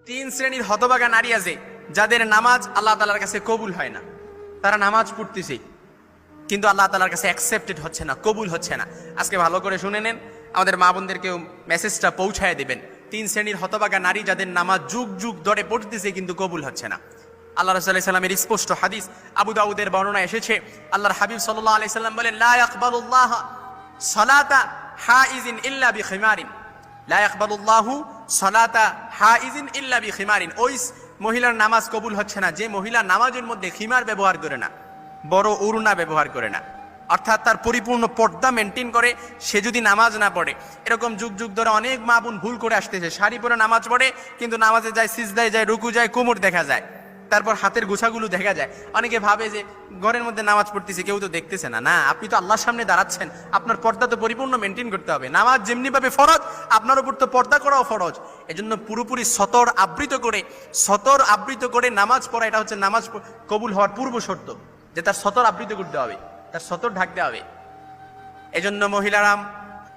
তিন শ্রেণীর হতভাগা নারী আছে যাদের নামাজ আল্লাহ তাআলার কাছে কবুল হয় না। তারা নামাজ পড়তেছে কিন্তু আল্লাহ তাআলার কাছে অ্যাকসেপ্টেড হচ্ছে না, কবুল হচ্ছে না। আজকে ভালো করে শুনে নেন, আমাদের মা বোনদেরকেও মেসেজটা পৌঁছায় দেবেন। তিন শ্রেণীর হতভাগা নারী যাদের নামাজ যুগ যুগ ধরে পড়তেছে কিন্তু কবুল হচ্ছে না। আল্লাহ রাসূল সাল্লাল্লাহু আলাইহি সাল্লামের স্পষ্ট হাদিস, আবু দাউদের বর্ণনা এসেছে, আল্লাহর হাবিব সাল্লাল্লাহু আলাইহি সাল্লাম বলেন, লা ইয়াকবালুল্লাহ সালাতা হাইজিন ইল্লা বিখিমারিন, লা ইয়াকবালুল্লাহু সালাতা হাইজিন ইল্লা বিখিমারিন। ওই মহিলার নামাজ কবুল হচ্ছে না যে মহিলা নামাজের মধ্যে খিমার ব্যবহার করে না, বড় উরুনা ব্যবহার করে না, অর্থাৎ তার পরিপূর্ণ পর্দা মেনটেন করে সে যদি নামাজ না পড়ে। এরকম যুগ যুগ ধরে অনেক মা বোন ভুল করে আসতেছে, শাড়ি পরে নামাজ পড়ে কিন্তু নামাজে যায়, সিজদায় যায়, রুকু যায়, কোমর দেখা যায়, তারপর হাতের গোছাগুলো দেখা যায়। অনেকে ভাবে যে ঘরের মধ্যে নামাজ পড়তেছে, কেউ তো দেখতেছে না। না, আপনি তো আল্লাহর সামনে দাঁড়াচ্ছেন, আপনার পর্দা তো পরিপূর্ণ মেনটেন করতে হবে। নামাজ যেমনি ভাবে ফরজ, আপনার উপর তো পর্দা করাও ফরজ। এজন্য পুরোপুরি সতর আবৃত করে নামাজ পড়া, এটা হচ্ছে নামাজ কবুল হওয়ার পূর্ব শর্ত, যে তার সতর আবৃত করতে হবে, তার সতর ঢাকতে হবে। এজন্য মহিলারাম,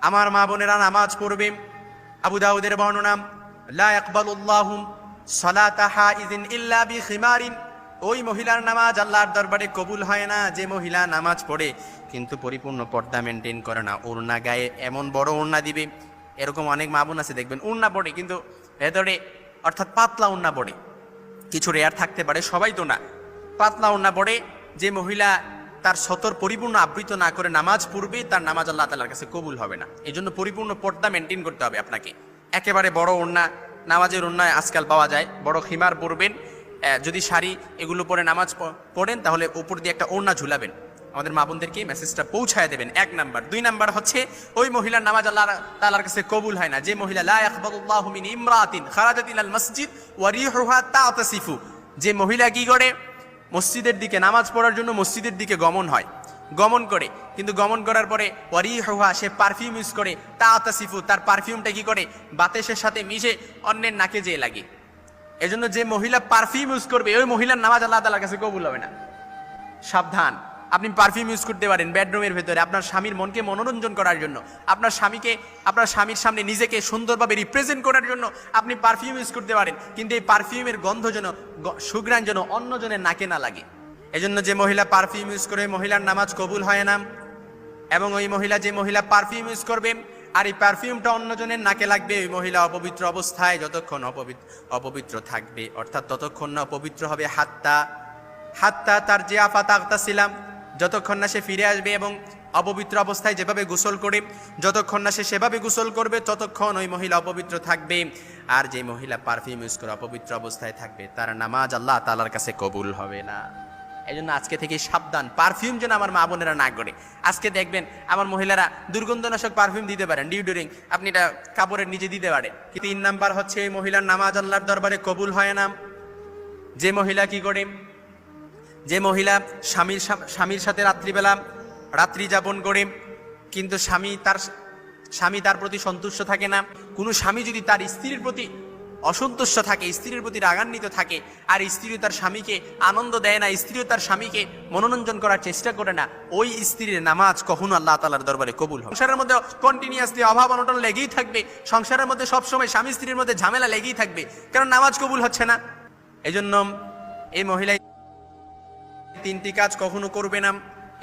আমার মা বোনেরা নামাজ পড়বে। আবু দাউদের বর্ণনা, লা ইয়াকবালুল্লাহু সালাতা হাইজিন ইল্লা বিখিমারিন। ওই মহিলার নামাজ আল্লাহর দরবারে কবুল হয় না যে মহিলা নামাজ পড়ে কিন্তু পরিপূর্ণ পর্দা মেনটেন করে না। ওড়না গায়ে এমন বড় ওড়না দিবে, এরকম অনেক মা বোন আছে দেখবেন ওড়না পড়ে কিন্তু ভেতরে অর্থাৎ পাতলা ওড়না পড়ে, কিছু রেয়ার থাকতে পারে, সবাই তো না, পাতলা ওড়না পড়ে। যে মহিলা তার সতর পরিপূর্ণ আবৃত না করে নামাজ পড়বে, তার নামাজ আল্লাহ তাআলার কাছে কবুল হবে না। এই জন্য পরিপূর্ণ পর্দা মেনটেন করতে হবে আপনাকে। একেবারে বড় ওড়না, নামাজের ওড়নায় আজকাল পাওয়া যায়, বড় খিমার পরবেন। যদি শাড়ি এগুলো পরে নামাজ পড়েন তাহলে উপর দিয়ে একটা ওড়না ঝুলাবেন। আমাদের মা বোনদেরকে মেসেজটা পৌঁছায় দেবেন, 1 নাম্বার। 2 নাম্বার হচ্ছে ওই মহিলার নামাজ আল্লাহ তাআলার কাছে কবুল হয় না যে মহিলা লা ইয়াকবালুল্লাহু মিন ইমরাতিন খারাজাত ইলাল মসজিদ ওয়া রিহুহা তাতাসিফু। যে মহিলা কি করে, মসজিদের দিকে নামাজ পড়ার জন্য মসজিদের দিকে গমন করে কিন্তু গমন করার পরে ওয়ারিহুহা, সে পারফিউম ইউজ করে, তাতাসিফু, তার পারফিউমটা কি করে বাতাসের সাথে মিশে অন্যের নাকে যেয়ে লাগে। এজন্য যে মহিলা পারফিউম ইউজ করবে ওই মহিলার নামাজ আল্লাহ তাআলার কাছে কবুল হবে না। সাবধান, আপনি পারফিউম ইউজ করতে পারেন বেডরুমের ভেতরে আপনার স্বামীর মনকে মনোরঞ্জন করার জন্য, আপনার স্বামীর সামনে নিজেকে সুন্দরভাবে রিপ্রেজেন্ট করার জন্য আপনি পারফিউম ইউজ করতে পারেন, কিন্তু এই পারফিউমের গন্ধ যেন, সুঘ্রাণ যেন অন্যজনের নাকে না লাগে। এজন্য যে মহিলা পারফিউম ইউজ করে মহিলার নামাজ কবুল হয় না। এবং ওই মহিলা, যে মহিলা পারফিউম ইউজ করবে আর এই পারফিউমটা অন্যজনের নাকে লাগবে, ওই মহিলা অপবিত্র অবস্থায় যতক্ষণ অপবিত্র থাকবে, অর্থাৎ ততক্ষণ না অপবিত্র হবে হাত্তা তার যে আফাতাগতাসিলাম, যতক্ষণ না সে ফিরে আসবে এবং অপবিত্র অবস্থায় যেভাবে গোসল করে, যতক্ষণ না সে সেভাবে গোসল করবে ততক্ষণ ওই মহিলা অপবিত্র থাকবে। আর যে মহিলা পারফিউম ইউজ করে অপবিত্র অবস্থায় থাকবে তার নামাজ আল্লাহ তাআলার কাছে কবুল হবে না। এই জন্য আজকে থেকে সাবধান, পারফিউম যেন আমার মা বোনেরা না করে। আজকে দেখবেন আমার মহিলারা দুর্গন্ধনাশক পারফিউম দিতে পারেন, ডিওডোরিং আপনি এটা কাপড়ের নিচে দিতে পারেন। 3 নাম্বার হচ্ছে এই মহিলার নামাজ আল্লাহর দরবারে কবুল হয় না যে মহিলা কি করে, যে মহিলা স্বামীর সাথে রাত্রি যাপন করে কিন্তু স্বামী তার প্রতি সন্তুষ্ট থাকে না। কোনো স্বামী যদি তার স্ত্রীর প্রতি অসন্তুষ্ট থাকে, স্ত্রীর প্রতি রাগান্বিত থাকে, আর স্ত্রীও তার স্বামীকে আনন্দ দেয় না, স্ত্রীও তার স্বামীকে মনোরঞ্জন করার চেষ্টা করে না, ওই স্ত্রীর নামাজ কখনো আল্লাহ তাআলার দরবারে কবুল হবে। সংসারের মধ্যে কন্টিনিউয়াসলি অভাব অনটন লেগেই থাকবে, সংসারের মধ্যে সবসময় স্বামী স্ত্রীর মধ্যে ঝামেলা লেগেই থাকবে, কারণ নামাজ কবুল হচ্ছে না। এই জন্য এই মহিলা 3টি কাজ কখনো করবে না।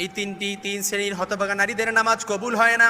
এই 3 শ্রেণীর হতভাগা নারীদের নামাজ কবুল হয় না।